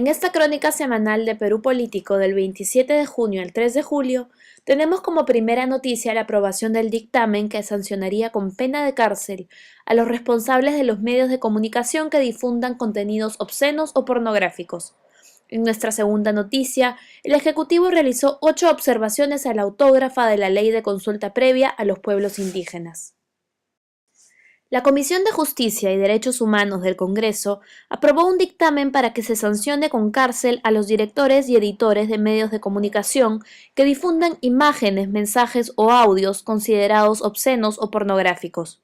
En esta crónica semanal de Perú Político del 27 de junio al 3 de julio, tenemos como primera noticia la aprobación del dictamen que sancionaría con pena de cárcel a los responsables de los medios de comunicación que difundan contenidos obscenos o pornográficos. En nuestra segunda noticia, el Ejecutivo realizó 8 observaciones a la autógrafa de la Ley de Consulta Previa a los Pueblos Indígenas. La Comisión de Justicia y Derechos Humanos del Congreso aprobó un dictamen para que se sancione con cárcel a los directores y editores de medios de comunicación que difundan imágenes, mensajes o audios considerados obscenos o pornográficos.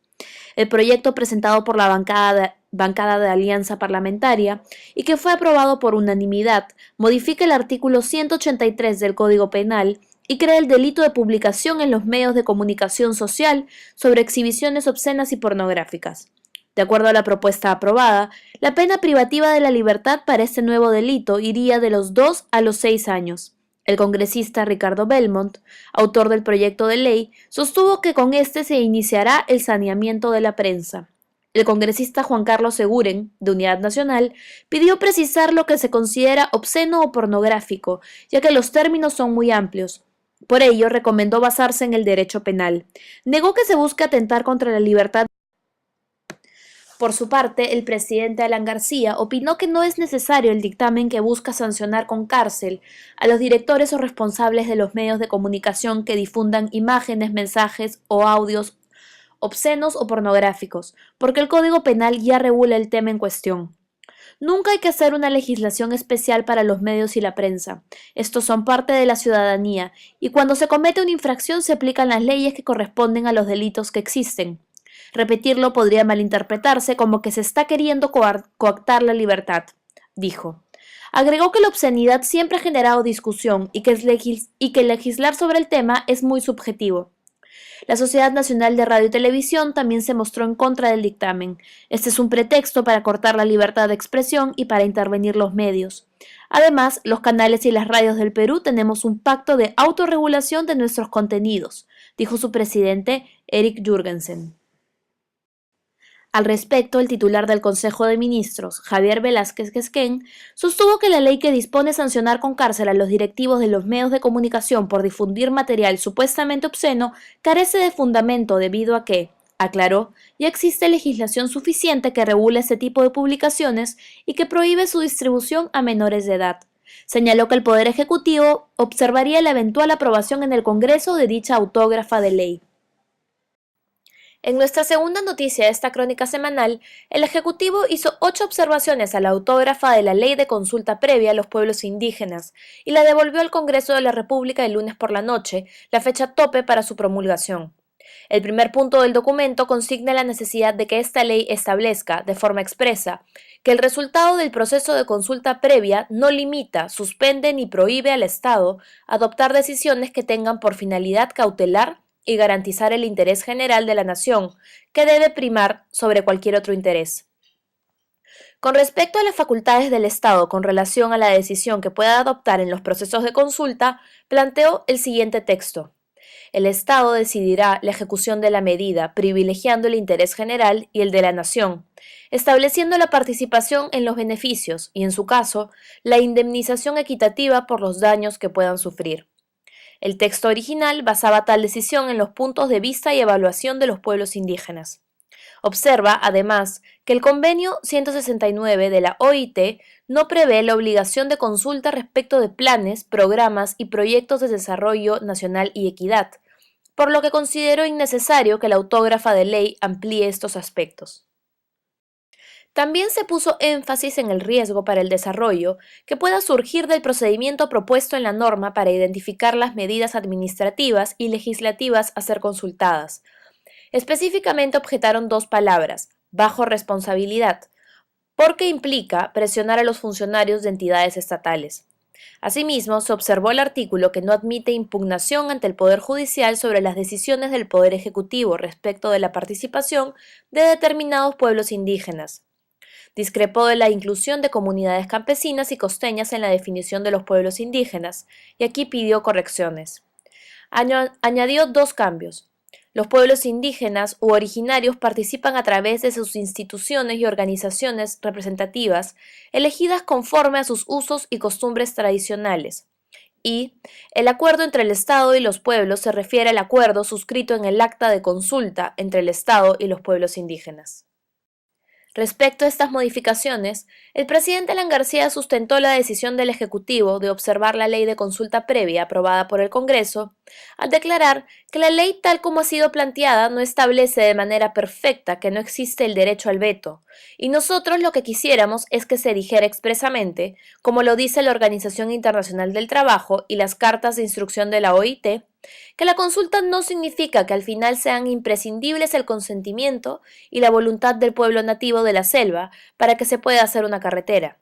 El proyecto presentado por la bancada de Alianza Parlamentaria y que fue aprobado por unanimidad modifica el artículo 183 del Código Penal y crea el delito de publicación en los medios de comunicación social sobre exhibiciones obscenas y pornográficas. De acuerdo a la propuesta aprobada, la pena privativa de la libertad para este nuevo delito iría de los 2 a los 6 años. El congresista Ricardo Belmont, autor del proyecto de ley, sostuvo que con este se iniciará el saneamiento de la prensa. El congresista Juan Carlos Seguren, de Unidad Nacional, pidió precisar lo que se considera obsceno o pornográfico, ya que los términos son muy amplios. Por ello, recomendó basarse en el derecho penal. Negó que se busque atentar contra la libertad. Por su parte, el presidente Alan García opinó que no es necesario el dictamen que busca sancionar con cárcel a los directores o responsables de los medios de comunicación que difundan imágenes, mensajes o audios obscenos o pornográficos, porque el Código Penal ya regula el tema en cuestión. Nunca hay que hacer una legislación especial para los medios y la prensa. Estos son parte de la ciudadanía, y cuando se comete una infracción se aplican las leyes que corresponden a los delitos que existen. Repetirlo podría malinterpretarse como que se está queriendo coactar la libertad, dijo. Agregó que la obscenidad siempre ha generado discusión y que legislar sobre el tema es muy subjetivo. La Sociedad Nacional de Radio y Televisión también se mostró en contra del dictamen. Este es un pretexto para cortar la libertad de expresión y para intervenir los medios. Además, los canales y las radios del Perú tenemos un pacto de autorregulación de nuestros contenidos, dijo su presidente, Eric Jürgensen. Al respecto, el titular del Consejo de Ministros, Javier Velázquez Quesquén, sostuvo que la ley que dispone sancionar con cárcel a los directivos de los medios de comunicación por difundir material supuestamente obsceno carece de fundamento debido a que, aclaró, ya existe legislación suficiente que regule este tipo de publicaciones y que prohíbe su distribución a menores de edad. Señaló que el Poder Ejecutivo observaría la eventual aprobación en el Congreso de dicha autógrafa de ley. En nuestra segunda noticia de esta crónica semanal, el Ejecutivo hizo 8 observaciones a la autógrafa de la Ley de Consulta Previa a los Pueblos Indígenas y la devolvió al Congreso de la República el lunes por la noche, la fecha tope para su promulgación. El primer punto del documento consigna la necesidad de que esta ley establezca, de forma expresa, que el resultado del proceso de consulta previa no limita, suspende ni prohíbe al Estado adoptar decisiones que tengan por finalidad cautelar y garantizar el interés general de la nación, que debe primar sobre cualquier otro interés. Con respecto a las facultades del Estado con relación a la decisión que pueda adoptar en los procesos de consulta, planteó el siguiente texto. El Estado decidirá la ejecución de la medida, privilegiando el interés general y el de la nación, estableciendo la participación en los beneficios y, en su caso, la indemnización equitativa por los daños que puedan sufrir. El texto original basaba tal decisión en los puntos de vista y evaluación de los pueblos indígenas. Observa, además, que el convenio 169 de la OIT no prevé la obligación de consulta respecto de planes, programas y proyectos de desarrollo nacional y equidad, por lo que consideró innecesario que la autógrafa de ley amplíe estos aspectos. También se puso énfasis en el riesgo para el desarrollo que pueda surgir del procedimiento propuesto en la norma para identificar las medidas administrativas y legislativas a ser consultadas. Específicamente objetaron 2 palabras, bajo responsabilidad, porque implica presionar a los funcionarios de entidades estatales. Asimismo, se observó el artículo que no admite impugnación ante el Poder Judicial sobre las decisiones del Poder Ejecutivo respecto de la participación de determinados pueblos indígenas. Discrepó de la inclusión de comunidades campesinas y costeñas en la definición de los pueblos indígenas, y aquí pidió correcciones. Añadió 2 cambios. Los pueblos indígenas u originarios participan a través de sus instituciones y organizaciones representativas, elegidas conforme a sus usos y costumbres tradicionales. Y el acuerdo entre el Estado y los pueblos se refiere al acuerdo suscrito en el acta de consulta entre el Estado y los pueblos indígenas. Respecto a estas modificaciones, el presidente Alan García sustentó la decisión del Ejecutivo de observar la ley de consulta previa aprobada por el Congreso, al declarar que la ley tal como ha sido planteada no establece de manera perfecta que no existe el derecho al veto, y nosotros lo que quisiéramos es que se dijera expresamente, como lo dice la Organización Internacional del Trabajo y las cartas de instrucción de la OIT, que la consulta no significa que al final sean imprescindibles el consentimiento y la voluntad del pueblo nativo de la selva para que se pueda hacer una carretera.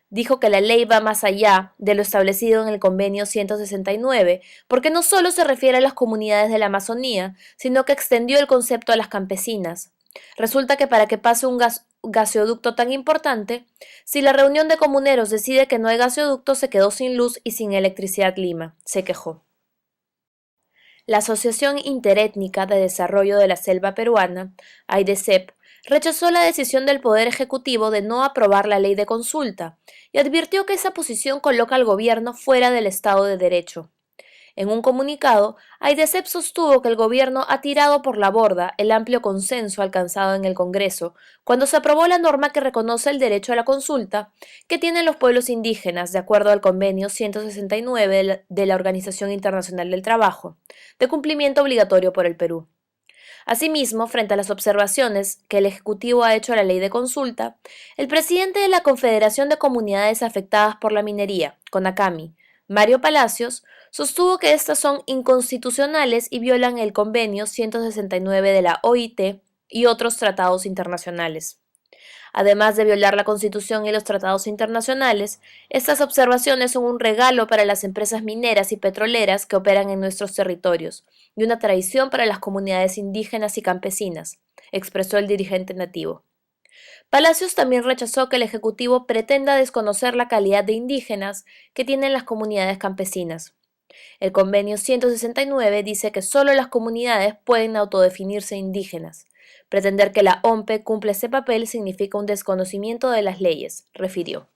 Dijo que la ley va más allá de lo establecido en el Convenio 169, porque no solo se refiere a las comunidades de la Amazonía, sino que extendió el concepto a las campesinas. Resulta que para que pase un gaseoducto tan importante, si la reunión de comuneros decide que no hay gaseoducto, se quedó sin luz y sin electricidad Lima, se quejó. La Asociación Interétnica de Desarrollo de la Selva Peruana, AIDESEP, rechazó la decisión del Poder Ejecutivo de no aprobar la ley de consulta y advirtió que esa posición coloca al gobierno fuera del Estado de Derecho. En un comunicado, AIDESEP sostuvo que el gobierno ha tirado por la borda el amplio consenso alcanzado en el Congreso cuando se aprobó la norma que reconoce el derecho a la consulta que tienen los pueblos indígenas de acuerdo al Convenio 169 de la Organización Internacional del Trabajo, de cumplimiento obligatorio por el Perú. Asimismo, frente a las observaciones que el Ejecutivo ha hecho a la ley de consulta, el presidente de la Confederación de Comunidades Afectadas por la Minería, CONACAMI, Mario Palacios, sostuvo que estas son inconstitucionales y violan el Convenio 169 de la OIT y otros tratados internacionales. Además de violar la Constitución y los tratados internacionales, estas observaciones son un regalo para las empresas mineras y petroleras que operan en nuestros territorios y una traición para las comunidades indígenas y campesinas, expresó el dirigente nativo. Palacios también rechazó que el Ejecutivo pretenda desconocer la calidad de indígenas que tienen las comunidades campesinas. El Convenio 169 dice que solo las comunidades pueden autodefinirse indígenas. Pretender que la OMPE cumpla ese papel significa un desconocimiento de las leyes, refirió.